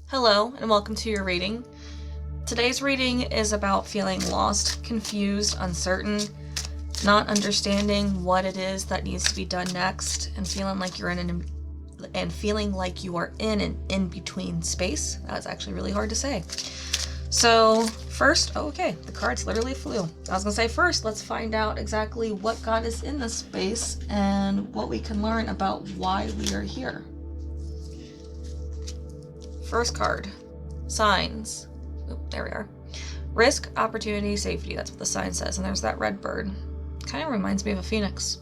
Hello, and welcome to your reading. Today's reading is about feeling lost, confused, uncertain, not understanding what it is that needs to be done next, and feeling like you are in an in-between space. That's actually really hard to say. So first, the cards literally flew. I was gonna say first, let's find out exactly what got us in this space and what we can learn about why we are here. First card, signs. There we are. Risk, opportunity, safety. That's what the sign says. And there's that red bird. Kind of reminds me of a phoenix.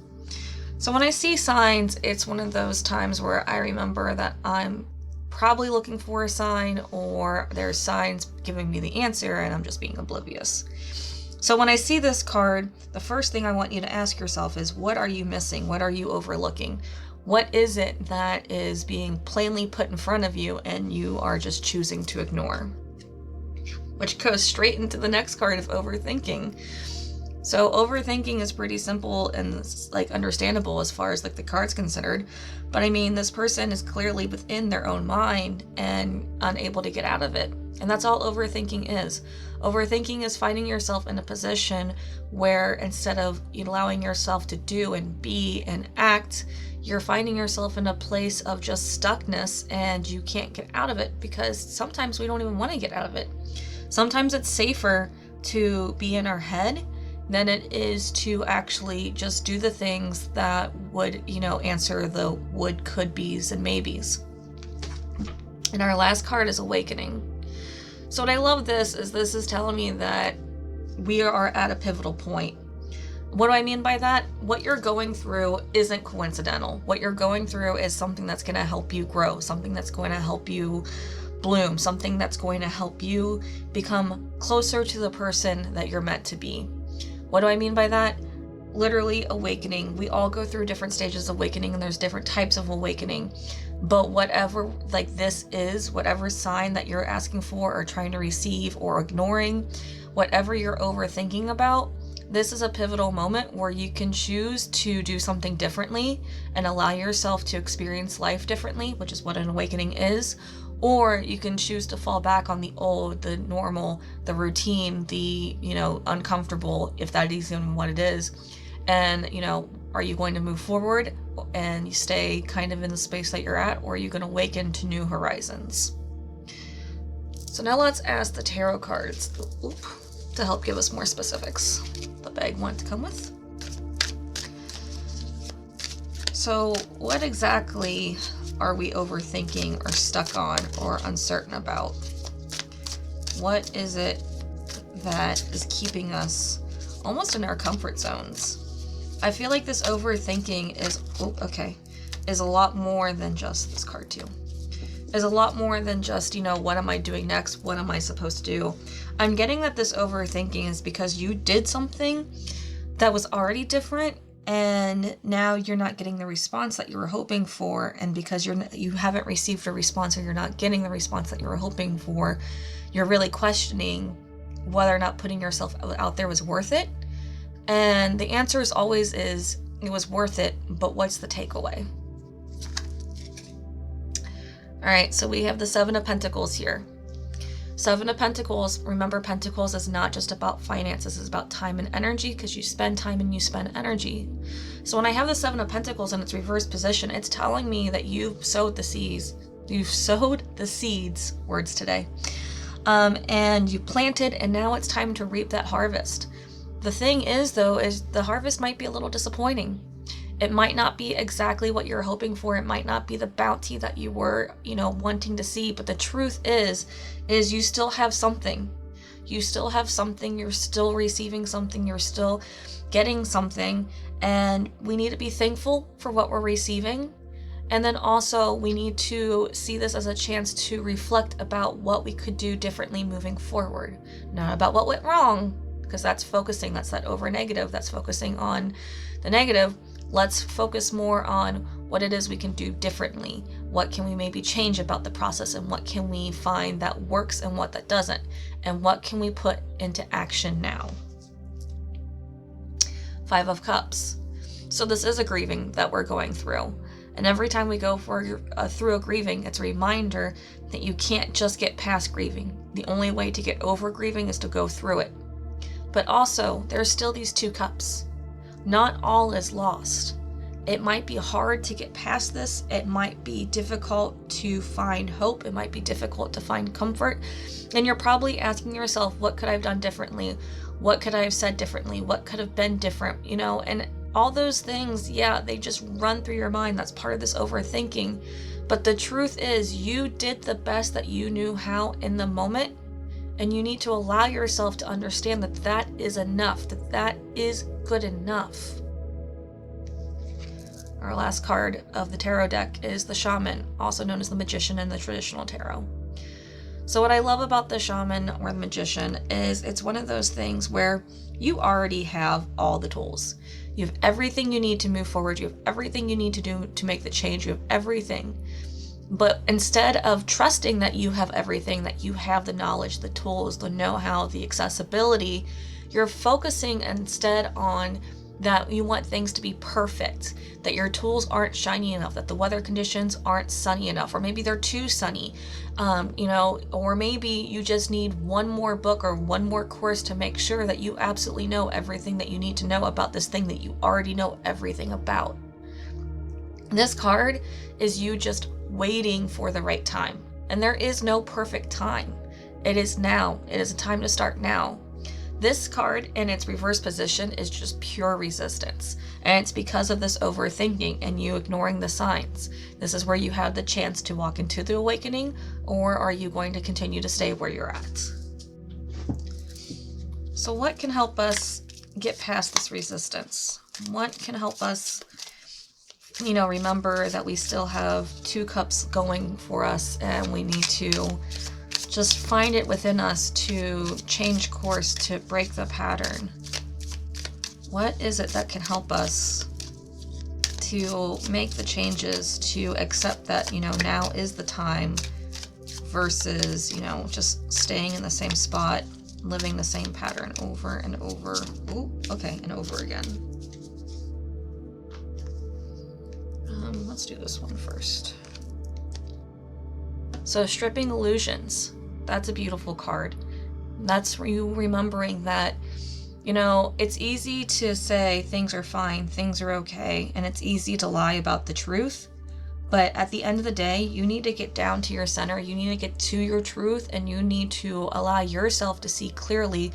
So when I see signs, it's one of those times where I remember that I'm probably looking for a sign, or there's signs giving me the answer and I'm just being oblivious. So when I see this card, the first thing I want you to ask yourself is, what are you missing? What are you overlooking? What is it that is being plainly put in front of you and you are just choosing to ignore? Which goes straight into the next card of overthinking. So overthinking is pretty simple and understandable as far as the card's considered. But I mean, this person is clearly within their own mind and unable to get out of it. And that's all overthinking is. Overthinking is finding yourself in a position where instead of allowing yourself to do and be and act, you're finding yourself in a place of just stuckness and you can't get out of it, because sometimes we don't even want to get out of it. Sometimes it's safer to be in our head than it is to actually just do the things that would, answer the would, could be's and maybes. And our last card is awakening. So what I love this is telling me that we are at a pivotal point. What do I mean by that? What you're going through isn't coincidental. What you're going through is something that's going to help you grow, something that's going to help you bloom, something that's going to help you become closer to the person that you're meant to be. What do I mean by that? Literally awakening. We all go through different stages of awakening, and there's different types of awakening. But whatever this is, whatever sign that you're asking for or trying to receive or ignoring, whatever you're overthinking about, this is a pivotal moment where you can choose to do something differently and allow yourself to experience life differently, which is what an awakening is. Or you can choose to fall back on the old, the normal, the routine, the, uncomfortable, if that is even what it is. And, are you going to move forward and you stay kind of in the space that you're at, or are you going to awaken to new horizons? So now let's ask the tarot cards to help give us more specifics. The bag wanted to come with. So what exactly are we overthinking or stuck on or uncertain about? What is it that is keeping us almost in our comfort zones? I feel like this overthinking is a lot more than just this card too. Is a lot more than just, what am I doing next? What am I supposed to do? I'm getting that this overthinking is because you did something that was already different, and now you're not getting the response that you were hoping for, and because you haven't received a response, or you're not getting the response that you were hoping for, you're really questioning whether or not putting yourself out there was worth it. And the answer is always it was worth it, but what's the takeaway? All right, so we have the Seven of Pentacles here. Seven of Pentacles, remember, Pentacles is not just about finances, it's about time and energy, because you spend time and you spend energy. So when I have the Seven of Pentacles in its reverse position, it's telling me that you've sowed the seeds. You've sowed the seeds, words today. And you planted, and now it's time to reap that harvest. The thing is, though, is the harvest might be a little disappointing. It might not be exactly what you're hoping for. It might not be the bounty that you were, wanting to see. But the truth is you still have something. You still have something. You're still receiving something. You're still getting something. And we need to be thankful for what we're receiving. And then also we need to see this as a chance to reflect about what we could do differently moving forward. Not about what went wrong, because that's focusing. That's that over negative. That's focusing on the negative. Let's focus more on what it is we can do differently. What can we maybe change about the process, and what can we find that works and what that doesn't, and what can we put into action now? Five of Cups. So this is a grieving that we're going through. And every time we go through a grieving, it's a reminder that you can't just get past grieving. The only way to get over grieving is to go through it. But also, there's still these two cups. Not all is lost. It might be hard to get past this. It might be difficult to find hope. It might be difficult to find comfort. And you're probably asking yourself, what could I have done differently? What could I have said differently? What could have been different? And all those things, yeah, they just run through your mind. That's part of this overthinking. But the truth is, you did the best that you knew how in the moment. And you need to allow yourself to understand that that is enough, that is good enough. Our last card of the tarot deck is the Shaman, also known as the Magician in the traditional tarot. So what I love about the Shaman or the Magician is it's one of those things where you already have all the tools. You have everything you need to move forward. You have everything you need to do to make the change. You have everything. But instead of trusting that you have everything, that you have the knowledge, the tools, the know-how, the accessibility, you're focusing instead on that you want things to be perfect, that your tools aren't shiny enough, that the weather conditions aren't sunny enough, or maybe they're too sunny, or maybe you just need one more book or one more course to make sure that you absolutely know everything that you need to know about this thing that you already know everything about. This card is you just waiting for the right time. And there is no perfect time. It is now. It is a time to start now. This card in its reverse position is just pure resistance. And it's because of this overthinking and you ignoring the signs. This is where you have the chance to walk into the awakening, or are you going to continue to stay where you're at? So what can help us get past this resistance? What can help us remember that we still have two cups going for us, and we need to just find it within us to change course, to break the pattern. What is it that can help us to make the changes, to accept that, now is the time, versus, just staying in the same spot, living the same pattern over and over, and over again. Let's do this one first. So stripping illusions, that's a beautiful card. That's you remembering that, it's easy to say things are fine, things are okay, and it's easy to lie about the truth. But at the end of the day, you need to get down to your center, you need to get to your truth, and you need to allow yourself to see clearly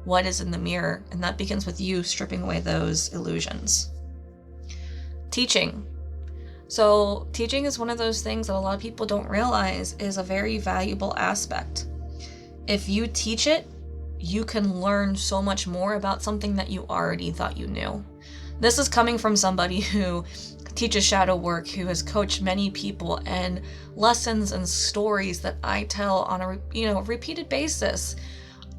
what is in the mirror. And that begins with you stripping away those illusions. Teaching. So teaching is one of those things that a lot of people don't realize is a very valuable aspect. If you teach it, you can learn so much more about something that you already thought you knew. This is coming from somebody who teaches shadow work, who has coached many people, and lessons and stories that I tell on a repeated basis.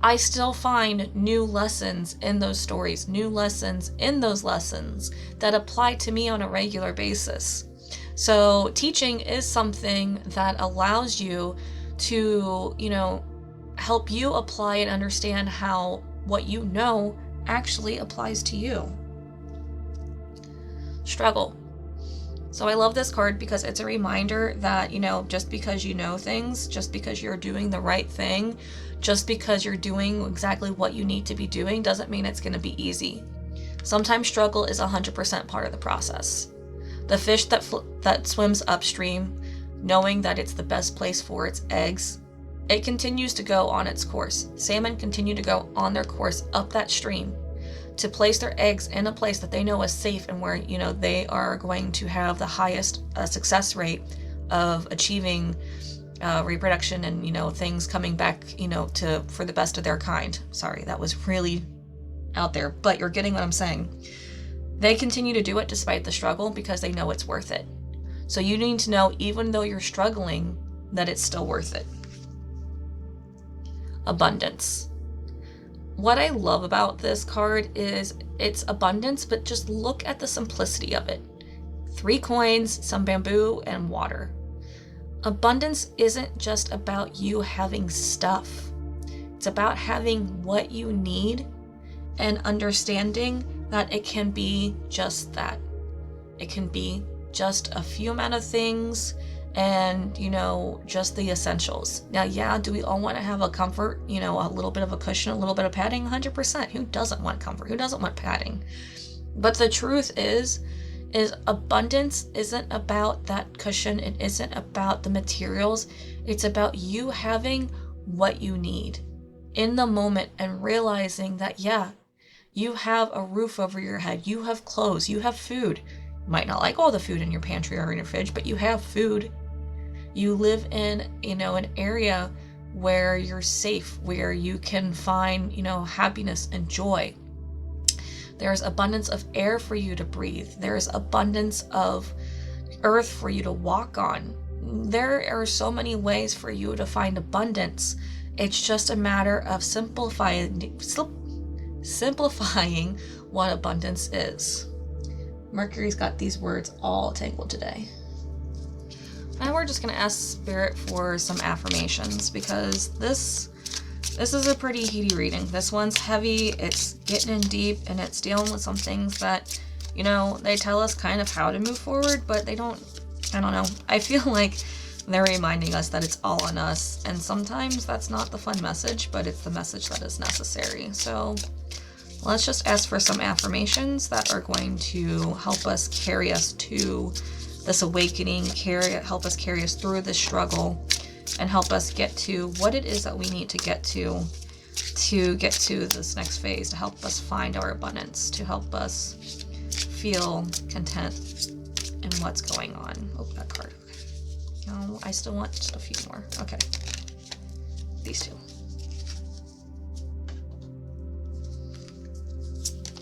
I still find new lessons in those stories, new lessons in those lessons that apply to me on a regular basis. So teaching is something that allows you to, help you apply and understand how what you know actually applies to you. Struggle. So I love this card because it's a reminder that, just because you know things, just because you're doing the right thing, just because you're doing exactly what you need to be doing, doesn't mean it's going to be easy. Sometimes struggle is 100% part of the process. The fish that swims upstream, knowing that it's the best place for its eggs, it continues to go on its course. Salmon continue to go on their course up that stream to place their eggs in a place that they know is safe and where, they are going to have the highest success rate of achieving reproduction and, things coming back, for the best of their kind. Sorry, that was really out there, but you're getting what I'm saying. They continue to do it despite the struggle because they know it's worth it. So you need to know, even though you're struggling, that it's still worth it. Abundance. What I love about this card is it's abundance, but just look at the simplicity of it. 3 coins, some bamboo, and water. Abundance isn't just about you having stuff. It's about having what you need and understanding that it can be just that. It can be just a few amount of things and, just the essentials. Now, yeah, do we all want to have a comfort, a little bit of a cushion, a little bit of padding? 100%. Who doesn't want comfort? Who doesn't want padding? But the truth is abundance isn't about that cushion. It isn't about the materials. It's about you having what you need in the moment and realizing that, yeah, you have a roof over your head, you have clothes, you have food. You might not like all the food in your pantry or in your fridge, but you have food. You live in, an area where you're safe, where you can find, happiness and joy. There's abundance of air for you to breathe. There's abundance of earth for you to walk on. There are so many ways for you to find abundance. It's just a matter of simplifying what abundance is. Mercury's got these words all tangled today. Now we're just going to ask Spirit for some affirmations, because this is a pretty heady reading. This one's heavy, it's getting in deep, and it's dealing with some things that, they tell us kind of how to move forward, but they don't, I don't know. I feel like they're reminding us that it's all on us, and sometimes that's not the fun message, but it's the message that is necessary. So let's just ask for some affirmations that are going to help us carry us to this awakening, help us carry us through this struggle, and help us get to what it is that we need to get to get to this next phase, to help us find our abundance, to help us feel content in what's going on. Oh, that card. No, I still want just a few more. Okay. These two.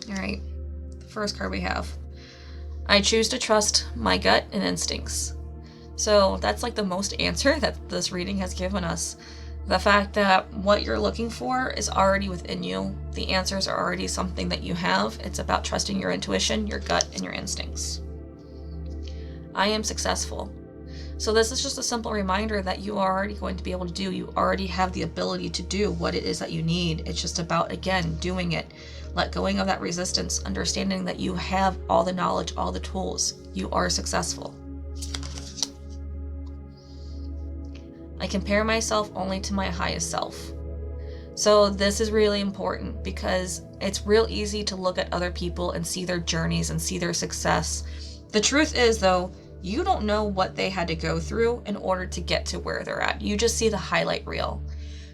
All right. The first card we have. I choose to trust my gut and instincts. So that's like the most answer that this reading has given us. The fact that what you're looking for is already within you. The answers are already something that you have. It's about trusting your intuition, your gut, and your instincts. I am successful. So this is just a simple reminder that you are already going to be able to do. You already have the ability to do what it is that you need. It's just about, again, doing it. Let going of that resistance, understanding that you have all the knowledge, all the tools. You are successful. I compare myself only to my highest self. So this is really important, because it's real easy to look at other people and see their journeys and see their success. The truth is, though, you don't know what they had to go through in order to get to where they're at. You just see the highlight reel.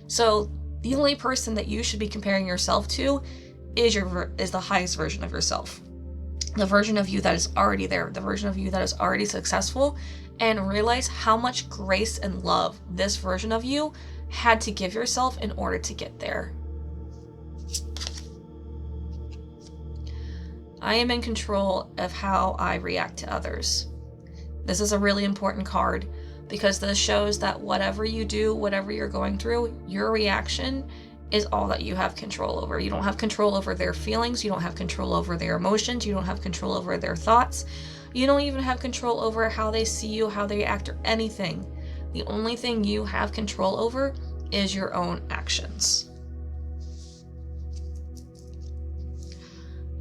So the only person that you should be comparing yourself to is the highest version of yourself. The version of you that is already there, the version of you that is already successful, and realize how much grace and love this version of you had to give yourself in order to get there. I am in control of how I react to others. This is a really important card, because this shows that whatever you do, whatever you're going through, your reaction is all that you have control over. You don't have control over their feelings. You don't have control over their emotions. You don't have control over their thoughts. You don't even have control over how they see you, how they act, or anything. The only thing you have control over is your own actions.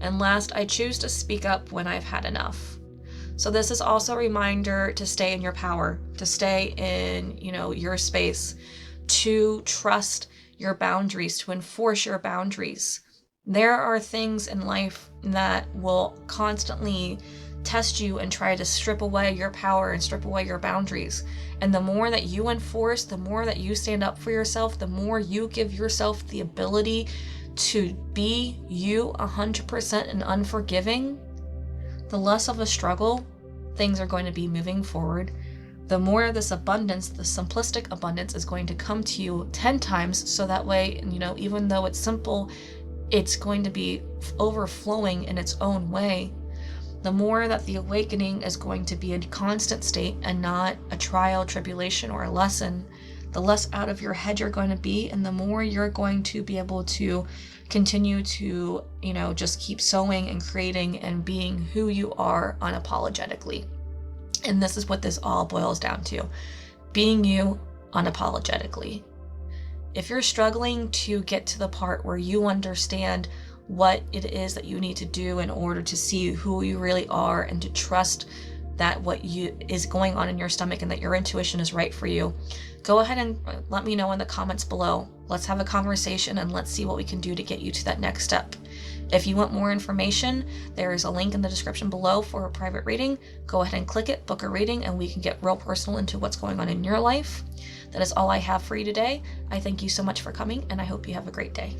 And last, I choose to speak up when I've had enough. So this is also a reminder to stay in your power, to stay in, your space, to trust your boundaries, to enforce your boundaries. There are things in life that will constantly test you and try to strip away your power and strip away your boundaries. And the more that you enforce, the more that you stand up for yourself, the more you give yourself the ability to be you 100% and unforgiving, the less of a struggle things are going to be moving forward. The more this abundance, the simplistic abundance, is going to come to you 10 times. So that way, even though it's simple, it's going to be overflowing in its own way. The more that the awakening is going to be a constant state and not a trial, tribulation, or a lesson, the less out of your head you're going to be, and the more you're going to be able to continue to, just keep sowing and creating and being who you are unapologetically. And this is what this all boils down to: being you unapologetically. If you're struggling to get to the part where you understand what it is that you need to do in order to see who you really are and to trust that what is going on in your stomach and that your intuition is right for you, go ahead and let me know in the comments below. Let's have a conversation and let's see what we can do to get you to that next step. If you want more information, there is a link in the description below for a private reading. Go ahead and click it, book a reading, and we can get real personal into what's going on in your life. That is all I have for you today. I thank you so much for coming, and I hope you have a great day.